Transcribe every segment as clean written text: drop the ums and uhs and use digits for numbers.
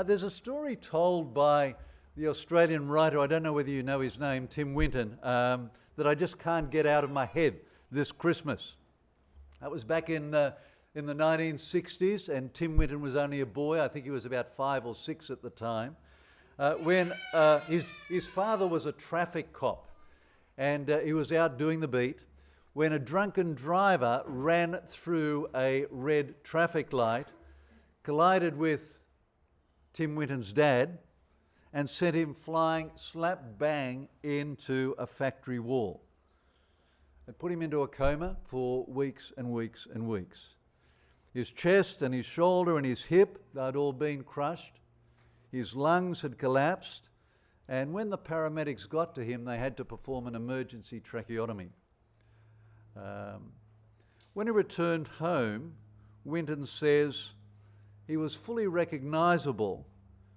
There's a story told by the Australian writer, I don't know whether you know his name, Tim Winton, that I just can't get out of my head this Christmas. That was back in the 1960s, and Tim Winton was only a boy. I think he was about 5 or 6 at the time, when his father was a traffic cop, and he was out doing the beat when a drunken driver ran through a red traffic light, collided with Tim Winton's dad, and sent him flying slap bang into a factory wall. It put him into a coma for weeks and weeks and weeks. His chest and his shoulder and his hip, they'd all been crushed. His lungs had collapsed, and when the paramedics got to him, they had to perform an emergency tracheotomy. When he returned home, Winton says, he was fully recognisable,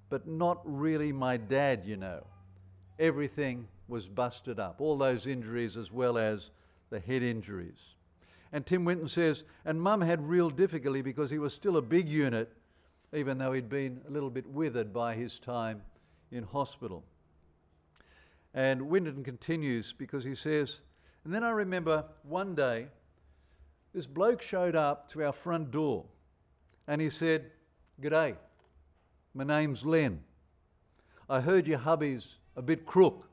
but not really my dad, you know. Everything was busted up, all those injuries as well as the head injuries. And Tim Winton says, and Mum had real difficulty because he was still a big unit, even though he'd been a little bit withered by his time in hospital. And Winton continues because he says, and then I remember one day, this bloke showed up to our front door and he said, "G'day, my name's Len. I heard your hubby's a bit crook.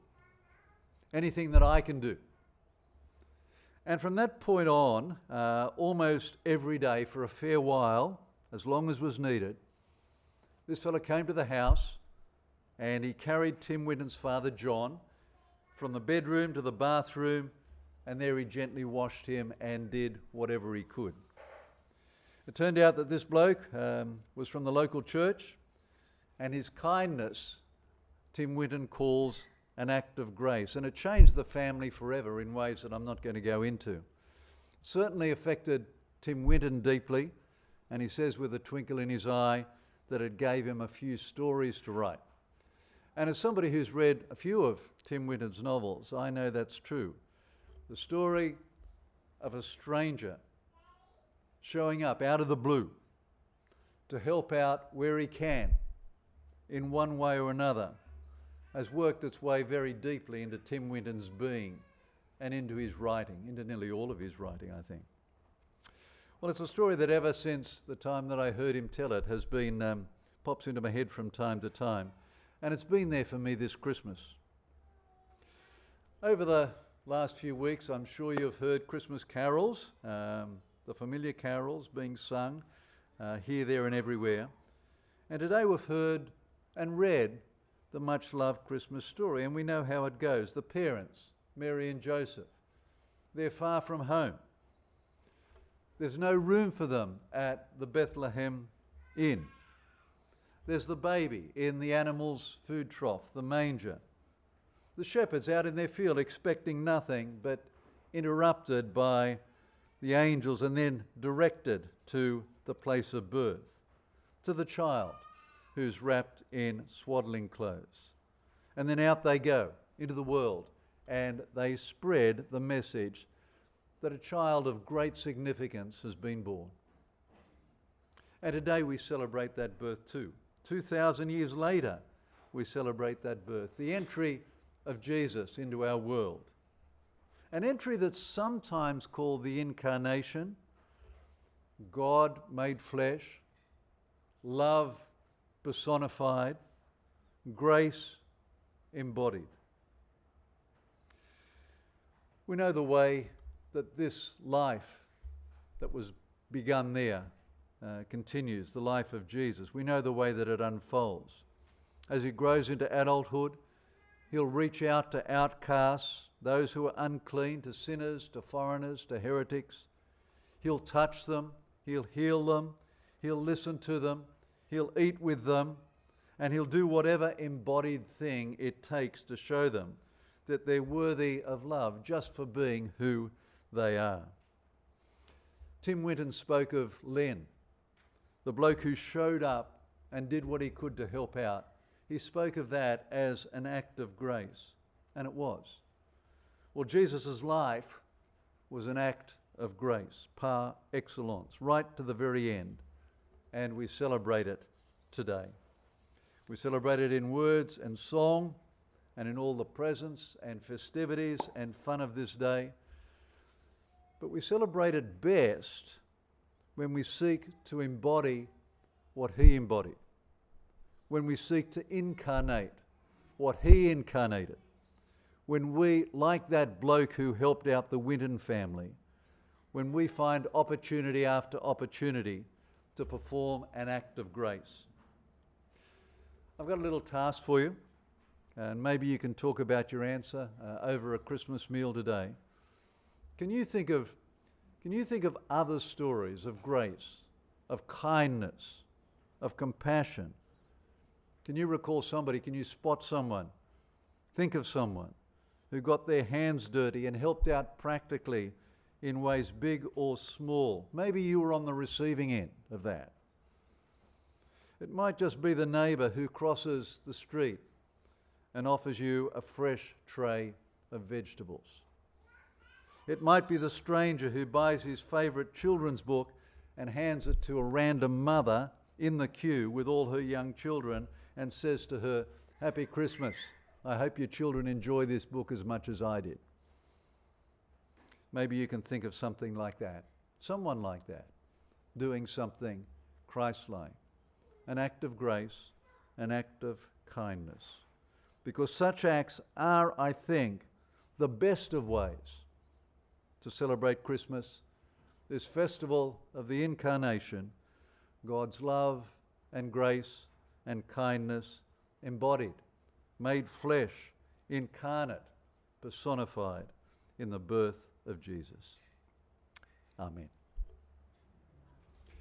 Anything that I can do?" And from that point on, almost every day for a fair while, as long as was needed, this fellow came to the house and he carried Tim Winton's father, John, from the bedroom to the bathroom, and there he gently washed him and did whatever he could. It turned out that this bloke was from the local church, and his kindness, Tim Winton calls an act of grace, and it changed the family forever in ways that I'm not going to go into. It certainly affected Tim Winton deeply, and he says with a twinkle in his eye that it gave him a few stories to write. And as somebody who's read a few of Tim Winton's novels, I know that's true. The story of a stranger showing up out of the blue to help out where he can in one way or another has worked its way very deeply into Tim Winton's being and into his writing, into nearly all of his writing, I think. Well, it's a story that ever since the time that I heard him tell it has been, pops into my head from time to time, and it's been there for me this Christmas. Over the last few weeks, I'm sure you've heard Christmas carols, the familiar carols being sung here, there and everywhere. And today we've heard and read the much-loved Christmas story, and we know how it goes. The parents, Mary and Joseph, they're far from home. There's no room for them at the Bethlehem Inn. There's the baby in the animal's food trough, the manger. The shepherds out in their field expecting nothing, but interrupted by the angels and then directed to the place of birth, to the child who's wrapped in swaddling clothes. And then out they go into the world and they spread the message that a child of great significance has been born. And today we celebrate that birth too. 2,000 years later, we celebrate that birth, the entry of Jesus into our world. An entry that's sometimes called the Incarnation, God made flesh, love personified, grace embodied. We know the way that this life that was begun there continues, the life of Jesus. We know the way that it unfolds. As he grows into adulthood, he'll reach out to outcasts, those who are unclean, to sinners, to foreigners, to heretics. He'll touch them, he'll heal them, he'll listen to them, he'll eat with them, and he'll do whatever embodied thing it takes to show them that they're worthy of love just for being who they are. Tim Winton spoke of Len, the bloke who showed up and did what he could to help out. He spoke of that as an act of grace, and it was. Well, Jesus' life was an act of grace, par excellence, right to the very end, and we celebrate it today. We celebrate it in words and song and in all the presents and festivities and fun of this day. But we celebrate it best when we seek to embody what he embodied, when we seek to incarnate what he incarnated, when we, like that bloke who helped out the Winton family, when we find opportunity after opportunity to perform an act of grace. I've got a little task for you, and maybe you can talk about your answer over a Christmas meal today. Can you think of other stories of grace, of kindness, of compassion? Can you recall somebody? Can you spot someone? Think of someone who got their hands dirty and helped out practically in ways big or small. Maybe you were on the receiving end of that. It might just be the neighbour who crosses the street and offers you a fresh tray of vegetables. It might be the stranger who buys his favourite children's book and hands it to a random mother in the queue with all her young children and says to her, "Happy Christmas. I hope your children enjoy this book as much as I did." Maybe you can think of something like that, someone like that, doing something Christ-like, an act of grace, an act of kindness. Because such acts are, I think, the best of ways to celebrate Christmas, this festival of the Incarnation, God's love and grace and kindness embodied, made flesh, incarnate, personified in the birth of Jesus. Amen.